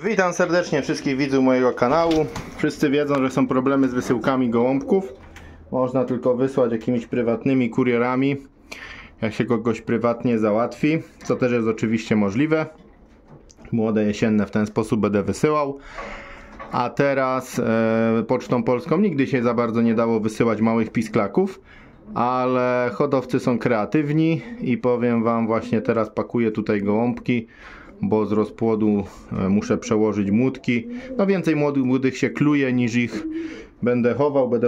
Witam serdecznie wszystkich widzów mojego kanału. Wszyscy wiedzą, że są problemy z wysyłkami gołąbków. Można tylko wysłać jakimiś prywatnymi kurierami, jak się kogoś prywatnie załatwi, co też jest oczywiście możliwe. Młode jesienne w ten sposób będę wysyłał. A teraz Pocztą Polską nigdy się za bardzo nie dało wysyłać małych pisklaków, ale hodowcy są kreatywni i powiem wam, właśnie teraz pakuję tutaj gołąbki, bo z rozpłodu muszę przełożyć młódki. No więcej młodych się kluje niż ich będę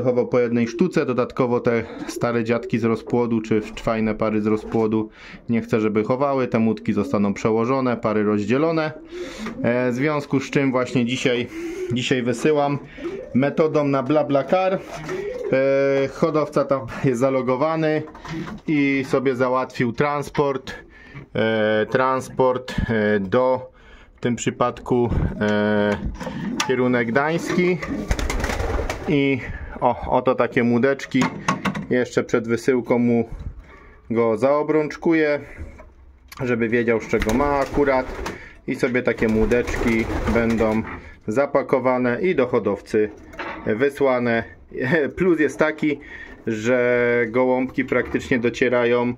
chował po jednej sztuce. Dodatkowo te stare dziadki z rozpłodu, czy fajne pary z rozpłodu nie chcę, żeby chowały. Te młódki zostaną przełożone, pary rozdzielone. W związku z czym właśnie dzisiaj wysyłam metodą na BlaBlaCar. Hodowca tam jest zalogowany i sobie załatwił transport do, w tym przypadku kierunek gdański. I oto takie młódeczki. Jeszcze przed wysyłką mu go zaobrączkuję, żeby wiedział, z czego ma akurat. I sobie takie młódeczki będą zapakowane i do hodowcy wysłane. Plus jest taki, że gołąbki praktycznie docierają,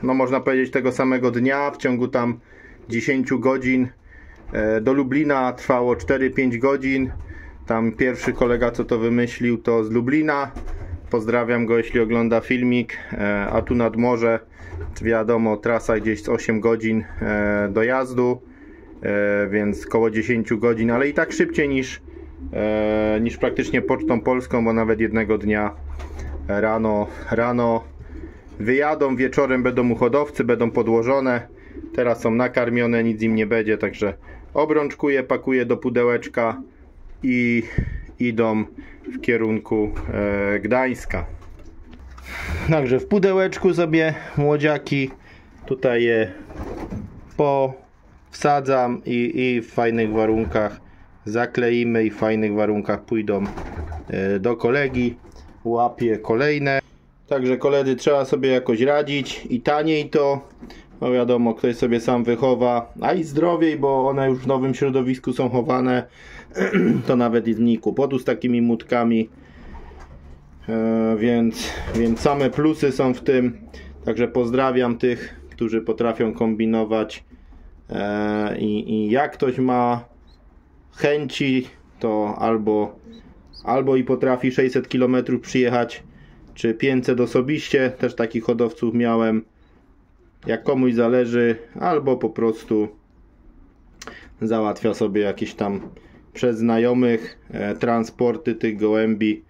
no można powiedzieć, tego samego dnia. W ciągu tam 10 godzin do Lublina trwało 4-5 godzin. Tam pierwszy kolega, co to wymyślił, to z Lublina. Pozdrawiam go, jeśli ogląda filmik. A tu nad morze, wiadomo, trasa gdzieś z 8 godzin dojazdu, więc koło 10 godzin, ale i tak szybciej niż praktycznie Pocztą Polską, bo nawet jednego dnia rano wyjadą, wieczorem będą u hodowcy, będą podłożone. Teraz są nakarmione, nic im nie będzie, także obrączkuję, pakuję do pudełeczka i idą w kierunku Gdańska. Także w pudełeczku sobie młodziaki tutaj je powsadzam i w fajnych warunkach zakleimy i w fajnych warunkach pójdą do kolegi. Łapię kolejne. Także koledzy, trzeba sobie jakoś radzić i taniej to, no wiadomo, ktoś sobie sam wychowa, a i zdrowiej, bo one już w nowym środowisku są chowane, to nawet i mniej kłopotu z takimi młódkami, więc same plusy są w tym. Także pozdrawiam tych, którzy potrafią kombinować, i jak ktoś ma chęci, to albo i potrafi 600 km przyjechać, czy 500 osobiście, też takich hodowców miałem. Jak komuś zależy, albo po prostu załatwia sobie jakieś tam przez znajomych transporty tych gołębi,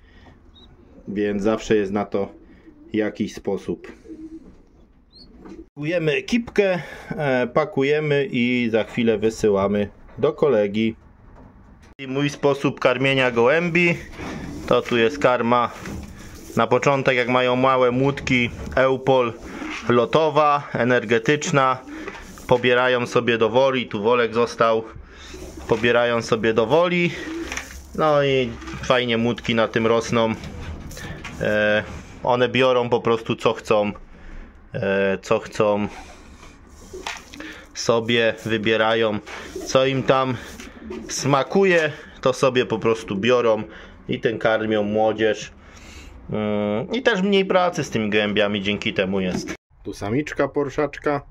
więc zawsze jest na to jakiś sposób. Pakujemy ekipkę, pakujemy i za chwilę wysyłamy do kolegi. I mój sposób karmienia gołębi to tu jest karma. Na początek, jak mają małe młódki, Eupol lotowa, energetyczna, pobierają sobie do woli, tu wolek został, pobierają sobie do woli, no i fajnie młódki na tym rosną. One biorą po prostu co chcą sobie, wybierają, co im tam smakuje, to sobie po prostu biorą i ten karmią młodzież. I też mniej pracy z tymi gołębiami dzięki temu jest. Tu samiczka porszaczka,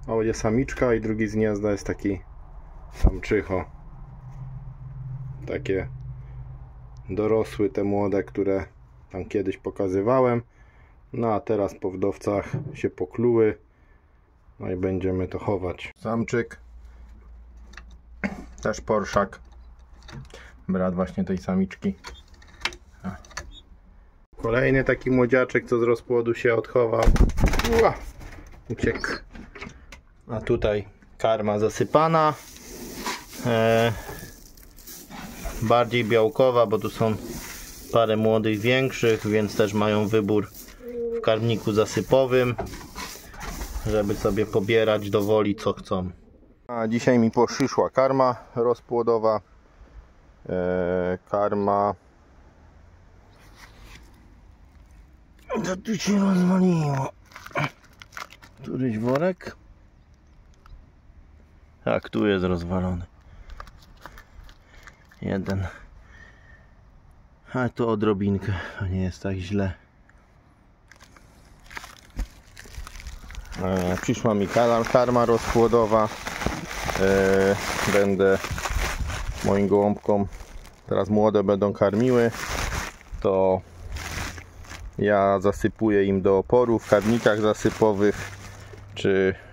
a będzie samiczka i drugi z gniazda jest taki samczycho. Takie dorosły te młode, które tam kiedyś pokazywałem. No a teraz po wdowcach się pokluły. No i będziemy to chować. Samczyk, też porszak, brat właśnie tej samiczki. Kolejny taki młodziaczek, co z rozpłodu się odchował. Uciekł. A tutaj karma zasypana. Bardziej białkowa, bo tu są parę młodych większych, więc też mają wybór w karmniku zasypowym, żeby sobie pobierać do woli co chcą. A dzisiaj mi przyszła karma rozpłodowa. Karma. To tu się rozwaliło. Któryś worek. Tak, tu jest rozwalony. Jeden. A tu odrobinkę, to nie jest tak źle. Przyszła mi karma rozpłodowa. Będę moim gołąbkom, teraz młode będą karmiły, to ja zasypuję im do oporu w karmnikach zasypowych,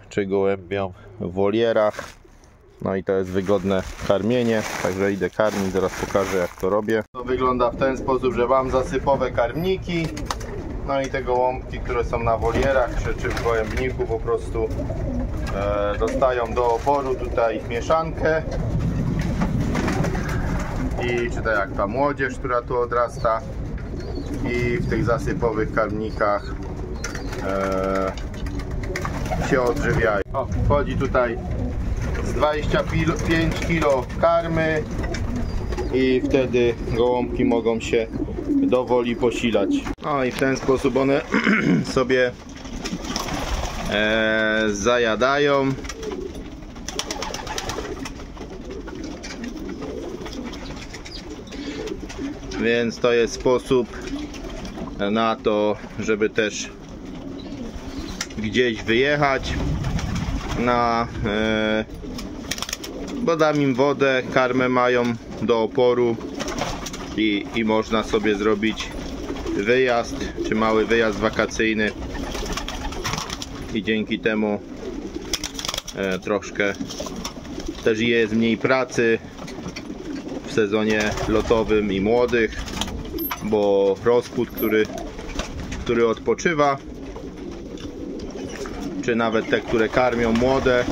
czy gołębiom w wolierach. No i to jest wygodne karmienie, także idę karmić, zaraz pokażę jak to robię. To wygląda w ten sposób, że mam zasypowe karmniki, no i te gołąbki, które są na wolierach czy w gołębniku, po prostu dostają do oporu tutaj mieszankę. I czy tak jak ta młodzież, która tu odrasta, i w tych zasypowych karmnikach się odżywiają. Wchodzi tutaj z 25 kg karmy i wtedy gołąbki mogą się do woli posilać. No i w ten sposób one sobie zajadają. Więc to jest sposób na to, żeby też gdzieś wyjechać bo dam im wodę, karmę mają do oporu i można sobie zrobić wyjazd, czy mały wyjazd wakacyjny i dzięki temu troszkę też jest mniej pracy w sezonie lotowym i młodych, bo rozpód, który odpoczywa, czy nawet te, które karmią młode,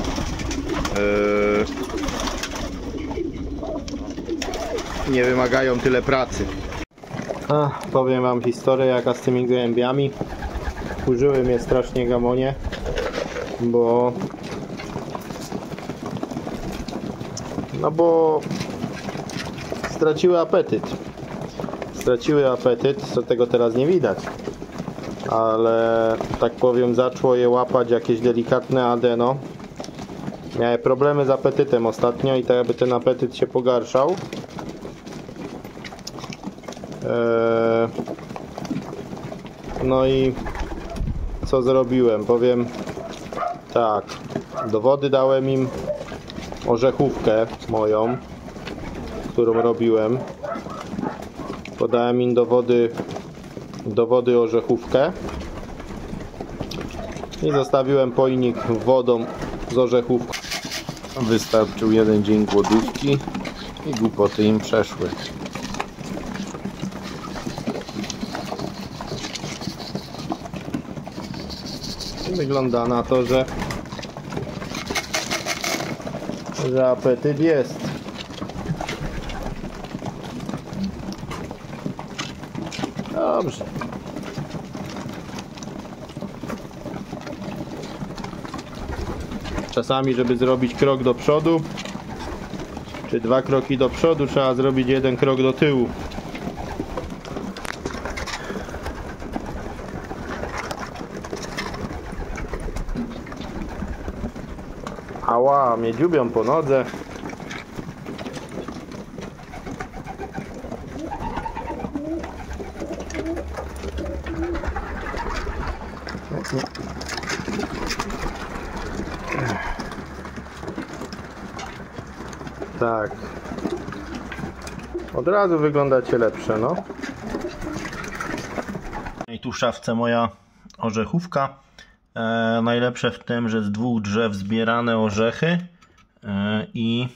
nie wymagają tyle pracy. Powiem wam historię jaka z tymi gołębiami. Wkurzyły mnie strasznie gamonie, bo straciły apetyt, co tego teraz nie widać, ale tak powiem, zaczęło je łapać jakieś delikatne adeno. Miałem problemy z apetytem ostatnio i tak jakby ten apetyt się pogarszał. No i co zrobiłem? Powiem tak, do wody dałem im orzechówkę moją, którą robiłem. Podałem im do wody orzechówkę i zostawiłem pojnik wodą z orzechówką. Wystarczył jeden dzień głodówki i głupoty im przeszły. Wygląda na to, że apetyt jest. Dobrze. Czasami, żeby zrobić krok do przodu, czy 2 kroki do przodu, trzeba zrobić 1 krok do tyłu. Ała, mnie dziubią po nodze. Tak. Od razu wyglądacie lepsze, no. I tu w szafce moja orzechówka. Najlepsze w tym, że z 2 drzew zbierane orzechy i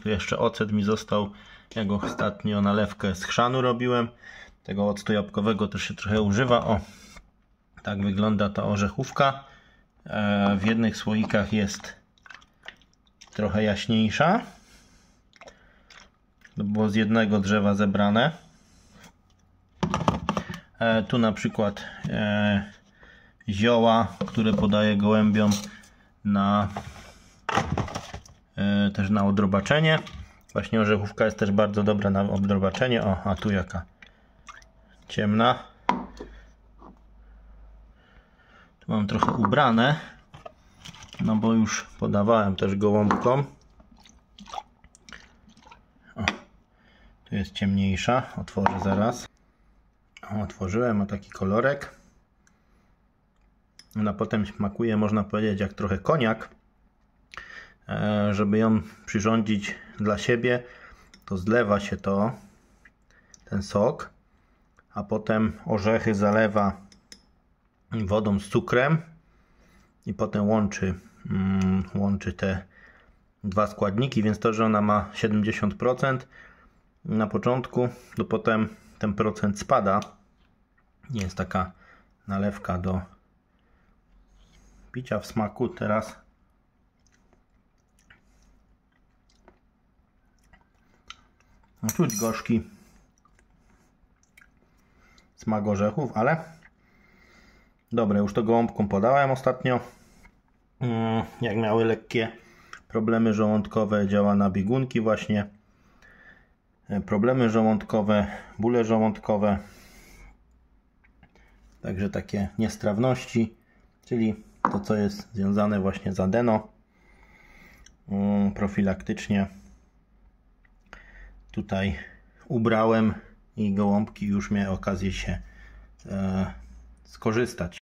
tu jeszcze ocet mi został, jak ostatnio nalewkę z chrzanu robiłem. Tego octu jabłkowego też się trochę używa. O, tak wygląda ta orzechówka. W jednych słoikach jest trochę jaśniejsza, to było z jednego drzewa zebrane. Tu na przykład zioła, które podaję gołębiom też na odrobaczenie. Właśnie orzechówka jest też bardzo dobra na odrobaczenie. O, a tu jaka ciemna. Tu mam trochę ubrane. No bo już podawałem też gołąbkom. O, tu jest ciemniejsza, otworzę zaraz. Otworzyłem, ma taki kolorek. Ona potem smakuje, można powiedzieć, jak trochę koniak. Żeby ją przyrządzić dla siebie, to zlewa się ten sok, a potem orzechy zalewa wodą z cukrem i potem łączy te dwa składniki, więc to, że ona ma 70% na początku, to potem ten procent spada. Nie jest taka nalewka do picia w smaku. Teraz czuć gorzki smak orzechów, ale dobre. Już to gołąbkom podałem ostatnio. Jak miały lekkie problemy żołądkowe, działa na biegunki właśnie. Problemy żołądkowe, bóle żołądkowe, także takie niestrawności, czyli to, co jest związane właśnie z adeno. Profilaktycznie tutaj ubrałem i gołąbki już miały okazję się skorzystać.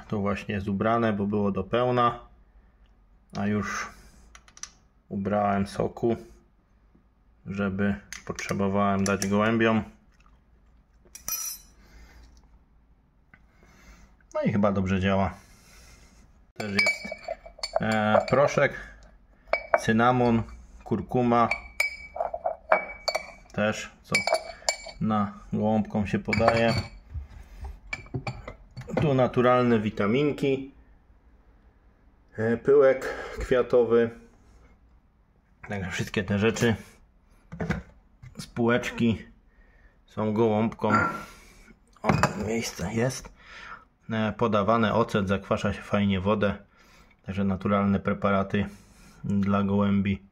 To właśnie jest ubrane, bo było do pełna, a już ubrałem soku, żeby potrzebowałem dać gołębiom. No i chyba dobrze działa. Też jest proszek, cynamon, kurkuma, też co na gołąbkom się podaje. Tu naturalne witaminki, pyłek kwiatowy, także wszystkie te rzeczy, spółeczki są gołąbkom. O, miejsce jest. Podawane ocet, zakwasza się fajnie wodę, także naturalne preparaty dla gołębi.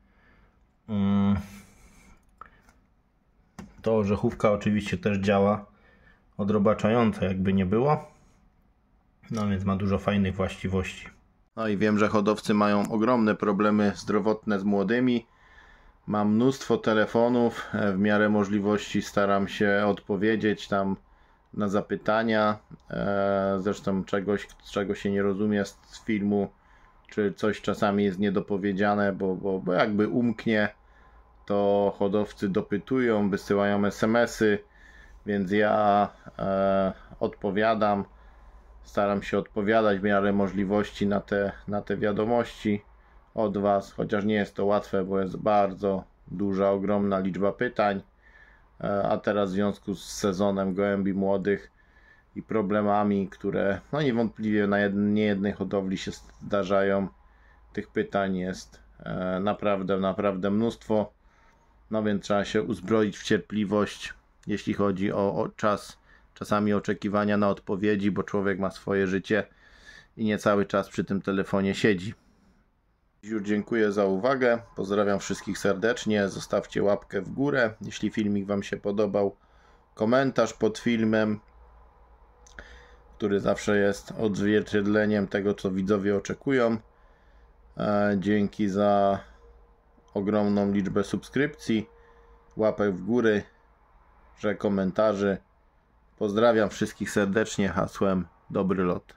To orzechówka oczywiście też działa odrobaczająco, jakby nie było. No więc ma dużo fajnych właściwości. No i wiem, że hodowcy mają ogromne problemy zdrowotne z młodymi. Mam mnóstwo telefonów, w miarę możliwości staram się odpowiedzieć tam na zapytania. Zresztą czego się nie rozumie z filmu, czy coś czasami jest niedopowiedziane, bo jakby umknie, to hodowcy dopytują, wysyłają SMS-y, więc ja odpowiadam. Staram się odpowiadać w miarę możliwości na te wiadomości od Was, chociaż nie jest to łatwe, bo jest bardzo duża, ogromna liczba pytań, a teraz w związku z sezonem gołębi młodych i problemami, które no niewątpliwie na niejednej hodowli się zdarzają, tych pytań jest naprawdę mnóstwo. No więc trzeba się uzbroić w cierpliwość, jeśli chodzi o czasami oczekiwania na odpowiedzi, bo człowiek ma swoje życie i nie cały czas przy tym telefonie siedzi. Już dziękuję za uwagę, pozdrawiam wszystkich serdecznie, zostawcie łapkę w górę, jeśli filmik Wam się podobał, komentarz pod filmem, który zawsze jest odzwierciedleniem tego, co widzowie oczekują. Dzięki za ogromną liczbę subskrypcji, łapek w górę, komentarzy. Pozdrawiam wszystkich serdecznie hasłem dobry lot.